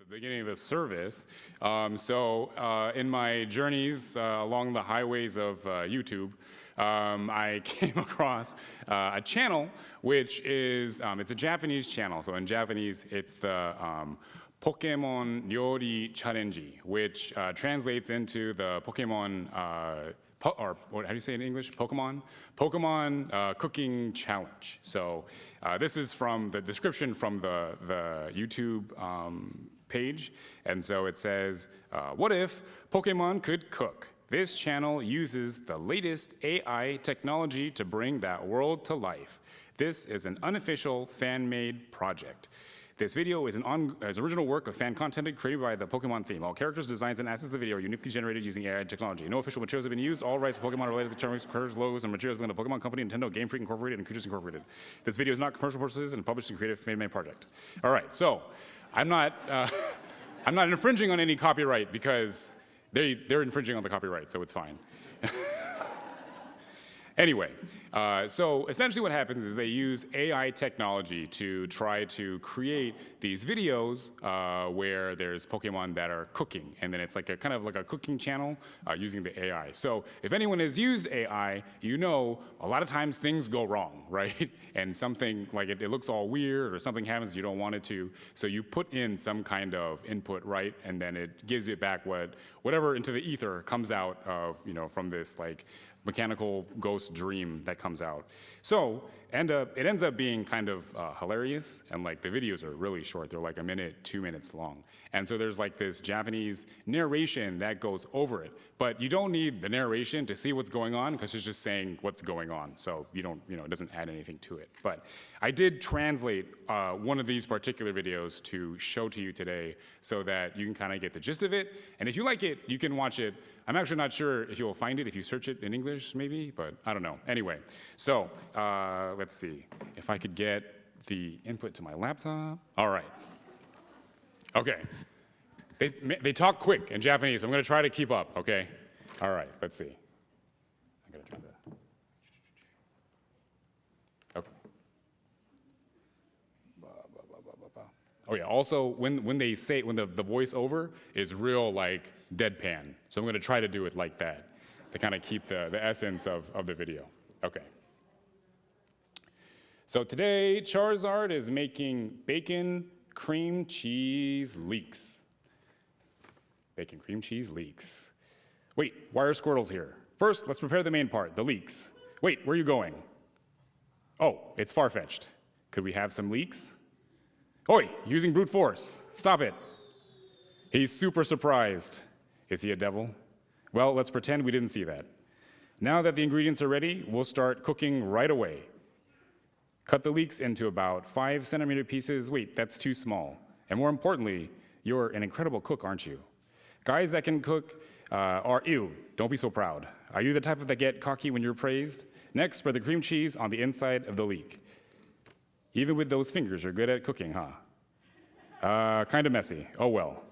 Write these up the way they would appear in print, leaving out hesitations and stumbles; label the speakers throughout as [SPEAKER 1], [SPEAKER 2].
[SPEAKER 1] beginning of the service. In my journeys along the highways of YouTube, I came across a channel which is, it's a Japanese channel. So in Japanese, it's the Pokemon Ryori Challenge, which translates into the Pokemon, or how do you say it in English? Pokemon cooking challenge. So this is from the description from the YouTube page. And so it says, what if Pokemon could cook? This channel uses the latest AI technology to bring that world to life. This is an unofficial fan-made project. This video is an original work of fan content created by the Pokemon theme. All characters, designs, and assets of the video are uniquely generated using AI technology. No official materials have been used. All rights to Pokemon are related to characters, logos, and materials belong to Pokemon Company, Nintendo, Game Freak Incorporated, and Creatures Incorporated. This video is not commercial purposes and published in Creative Fan-Made Project. All right, so I'm not infringing on any copyright because they're infringing on the copyright, so it's fine. Anyway, so essentially what happens is they use AI technology to try to create these videos where there's Pokemon that are cooking, and then it's like a kind of like a cooking channel using the AI. So if anyone has used AI, you know a lot of times things go wrong, right? And something like it looks all weird or something happens you don't want it to. So you put in some kind of input, right? And then it gives you back whatever into the ether comes out of, from this like mechanical ghost dream that comes out. So it ends up being kind of hilarious, and like the videos are really short. They're like a minute, 2 minutes long. And so there's like this Japanese narration that goes over it. But you don't need the narration to see what's going on because it's just saying what's going on. So you don't, it doesn't add anything to it. But I did translate one of these particular videos to show to you today so that you can kind of get the gist of it. And if you like it, you can watch it. I'm actually not sure if you'll find it if you search it in English, maybe, but I don't know. Anyway, so let's see if I could get the input to my laptop. All right. Okay. They talk quick in Japanese. I'm going to try to keep up, okay? All right, let's see. I'm going to try to. Okay. Oh yeah, also when they say, when the voiceover is real like deadpan. So I'm going to try to do it like that to kind of keep the essence of the video. Okay. So today, Charizard is making bacon cream cheese leeks. Bacon cream cheese leeks. Wait, why are Squirtles here? First, let's prepare the main part, the leeks. Wait, where are you going? Oh, it's far-fetched. Could we have some leeks? Oi, using brute force. Stop it. He's super surprised. Is he a devil? Well, let's pretend we didn't see that. Now that the ingredients are ready, we'll start cooking right away. Cut the leeks into about 5-centimeter pieces. Wait, that's too small. And more importantly, you're an incredible cook, aren't you? Guys that can cook are, ew, don't be so proud. Are you the type that get cocky when you're praised? Next, spread the cream cheese on the inside of the leek. Even with those fingers, you're good at cooking, huh? Kind of messy. Oh well.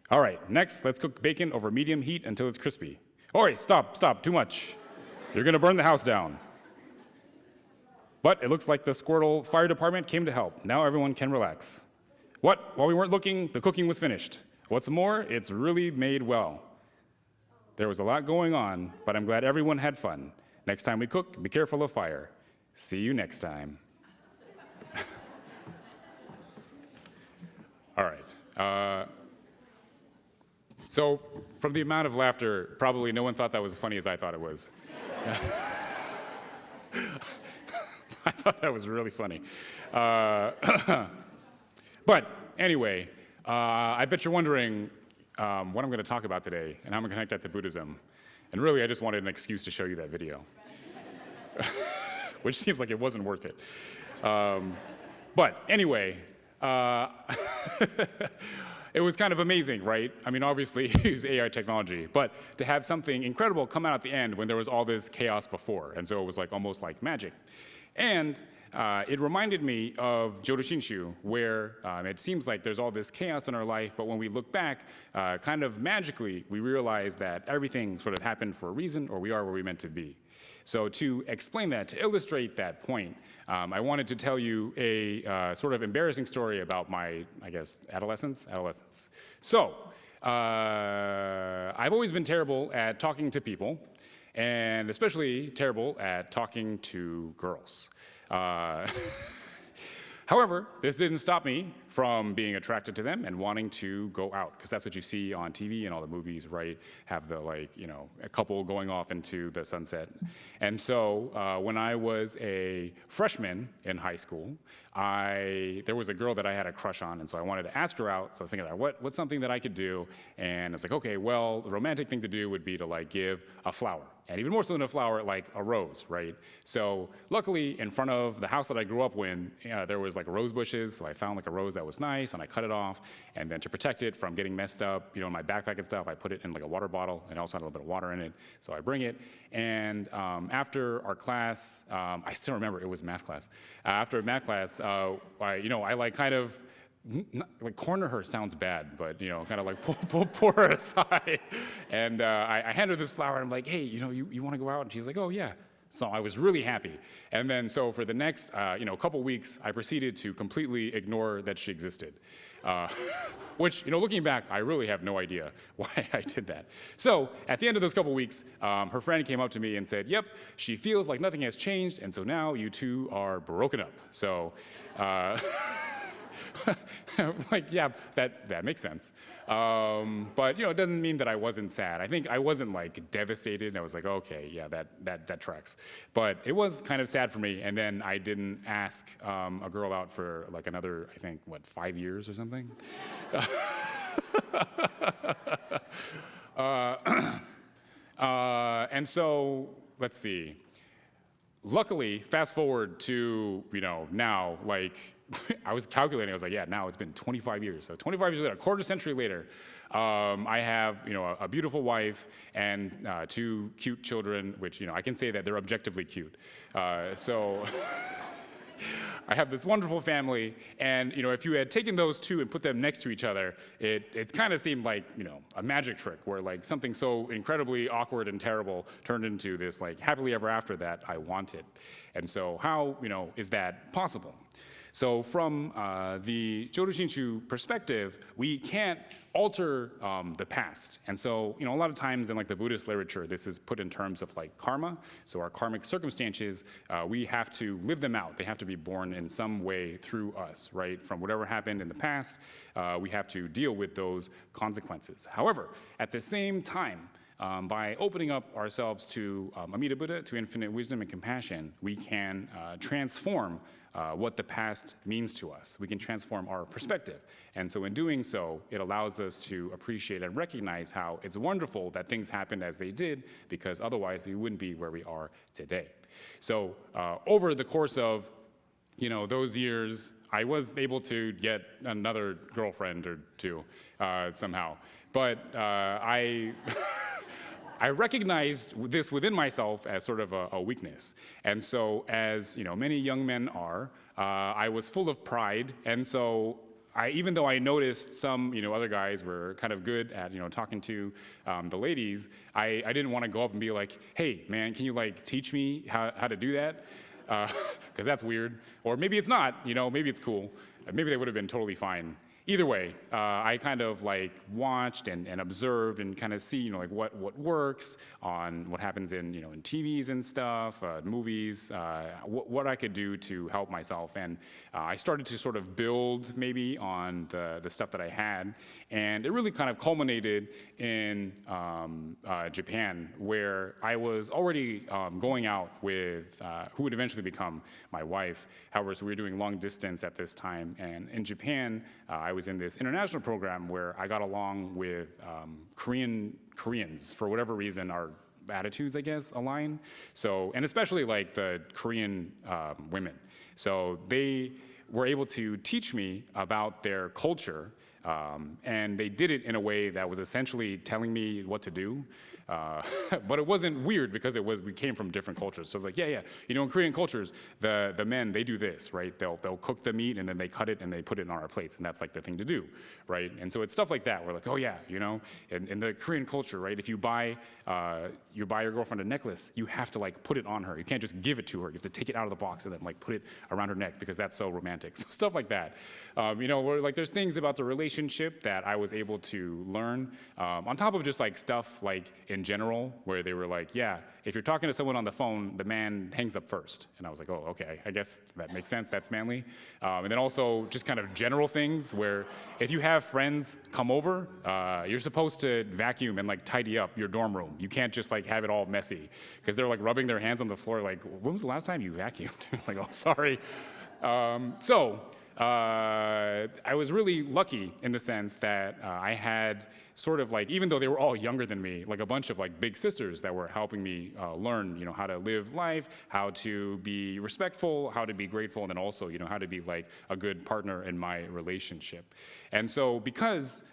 [SPEAKER 1] All right, next, let's cook bacon over medium heat until it's crispy. Oi, stop, too much. You're gonna burn the house down. But it looks like the Squirtle Fire Department came to help. Now everyone can relax. What? While we weren't looking, the cooking was finished. What's more, it's really made well. There was a lot going on, but I'm glad everyone had fun. Next time we cook, be careful of fire. See you next time. All right. So from the amount of laughter, probably no one thought that was as funny as I thought it was. I thought that was really funny. But anyway, I bet you're wondering what I'm going to talk about today and how I'm going to connect that to Buddhism. And really, I just wanted an excuse to show you that video, which seems like it wasn't worth it. But anyway, it was kind of amazing, right? I mean, obviously, use AI technology, but to have something incredible come out at the end when there was all this chaos before. And so it was like almost like magic. And it reminded me of Jodo Shinshu, where it seems like there's all this chaos in our life, but when we look back, kind of magically, we realize that everything sort of happened for a reason, or we are where we're meant to be. So to explain that, to illustrate that point, I wanted to tell you a sort of embarrassing story about my, I guess, adolescence. So, I've always been terrible at talking to people, and especially terrible at talking to girls. However, this didn't stop me from being attracted to them and wanting to go out, because that's what you see on TV and all the movies, right? Have the, like, you know, a couple going off into the sunset. And so when I was a freshman in high school, there was a girl that I had a crush on, and so I wanted to ask her out. So I was thinking, what's something that I could do? And it's like, okay, well, the romantic thing to do would be to, like, give a flower. And even more so than a flower, like a rose, right? So luckily, in front of the house that I grew up in, there was like rose bushes. So I found like a rose that was nice, and I cut it off. And then to protect it from getting messed up, you know, in my backpack and stuff, I put it in like a water bottle, and also had a little bit of water in it. So I bring it, and after our class, I still remember it was math class. After math class, I like kind of, like corner her sounds bad, but you know, kind of like pull her aside, and I hand her this flower, and I'm like, hey, you know, you want to go out? And she's like, oh yeah. So I was really happy, and then so for the next couple weeks, I proceeded to completely ignore that she existed, which, you know, looking back, I really have no idea why I did that. So at the end of those couple weeks, her friend came up to me and said, yep, she feels like nothing has changed, and so now you two are broken up. So. Like, yeah, that makes sense. But, you know, it doesn't mean that I wasn't sad. I think I wasn't, like, devastated. I was like, okay, yeah, that tracks. But it was kind of sad for me, and then I didn't ask a girl out for, like, another, I think, 5 years or something? And so, let's see. Luckily, fast forward to, you know, now, like, I was calculating, I was like, yeah, now it's been 25 years. So 25 years later, a quarter century later, I have, you know, a beautiful wife and 2 cute children, which, you know, I can say that they're objectively cute. So I have this wonderful family, and, you know, if you had taken those two and put them next to each other, it kind of seemed like, you know, a magic trick where, like, something so incredibly awkward and terrible turned into this, like, happily ever after that I wanted. And so how, you know, is that possible? So from the Jodo Shinshu perspective, we can't alter the past. And so, you know, a lot of times in like the Buddhist literature, this is put in terms of like karma. So our karmic circumstances, we have to live them out. They have to be born in some way through us, right? From whatever happened in the past, we have to deal with those consequences. However, at the same time, by opening up ourselves to Amida Buddha, to infinite wisdom and compassion, we can transform what the past means to us. We can transform our perspective. And so in doing so, it allows us to appreciate and recognize how it's wonderful that things happened as they did, because otherwise we wouldn't be where we are today. So over the course of, you know, those years, I was able to get another girlfriend or two somehow. But I recognized this within myself as sort of a weakness. And so as, you know, many young men are, I was full of pride. And so even though I noticed some, you know, other guys were kind of good at, you know, talking to the ladies, I didn't want to go up and be like, hey, man, can you, like, teach me how to do that? Because that's weird. Or maybe it's not, you know, maybe it's cool. Maybe they would have been totally fine. Either way, I kind of like watched and observed and kind of see, you know, like what works on what happens in, you know, in TVs and stuff, movies, what I could do to help myself. And I started to sort of build maybe on the stuff that I had. And it really kind of culminated in Japan, where I was already going out with who would eventually become my wife. However, so we were doing long distance at this time. And in Japan, I was in this international program where I got along with Koreans. For whatever reason, our attitudes, I guess, align. So, and especially like the Korean women. So they were able to teach me about their culture And they did it in a way that was essentially telling me what to do. But it wasn't weird because we came from different cultures. So like, yeah, in Korean cultures, the men, they do this, right? They'll cook the meat and then they cut it and they put it on our plates, and that's like the thing to do, right? And so it's stuff like that. We're like, oh yeah, in the Korean culture, right? If you buy your girlfriend a necklace, you have to like put it on her. You can't just give it to her. You have to take it out of the box and then like put it around her neck because that's so romantic. So stuff like that. Where like there's things about the relationship that I was able to learn on top of just like stuff like in general, where they were like, yeah, if you're talking to someone on the phone, the man hangs up first. And I was like, oh, okay, I guess that makes sense, that's manly. And then also just kind of general things where if you have friends come over, you're supposed to vacuum and like tidy up your dorm room. You can't just like have it all messy, because they're like rubbing their hands on the floor like, when was the last time you vacuumed? Like, oh, sorry. I was really lucky in the sense that I had sort of like, even though they were all younger than me, like a bunch of like big sisters that were helping me learn, how to live life, how to be respectful, how to be grateful, and then also, how to be like a good partner in my relationship. And so because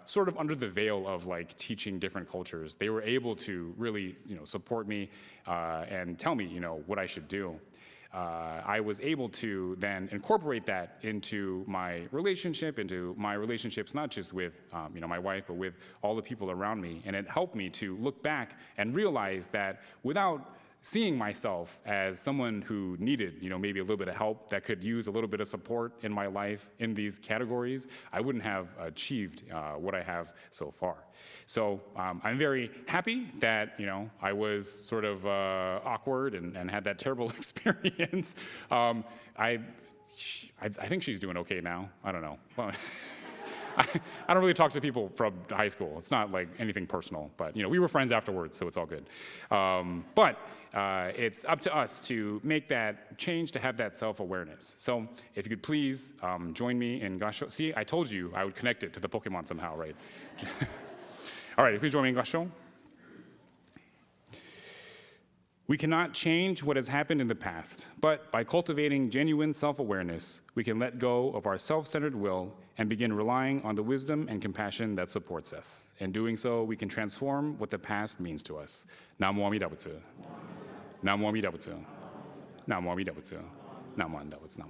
[SPEAKER 1] sort of under the veil of like teaching different cultures, they were able to really, support me and tell me, what I should do. I was able to then incorporate that into my relationships, not just with my wife, but with all the people around me. And it helped me to look back and realize that without seeing myself as someone who needed, maybe a little bit of help, that could use a little bit of support in my life in these categories, I wouldn't have achieved what I have so far. So I'm very happy that, I was sort of awkward and had that terrible experience. I think she's doing okay now. I don't know. Well, I don't really talk to people from high school. It's not like anything personal, but we were friends afterwards, so it's all good. But it's up to us to make that change, to have that self-awareness. So if you could please join me in Gasho. See, I told you I would connect it to the Pokemon somehow, right? All right, please join me in Gasho. We cannot change what has happened in the past, but by cultivating genuine self-awareness, we can let go of our self-centered will and begin relying on the wisdom and compassion that supports us. In doing so, we can transform what the past means to us. Namo Amida Butsu. Namo Amida Butsu. Namo Amida Butsu. Namo Amida Butsu.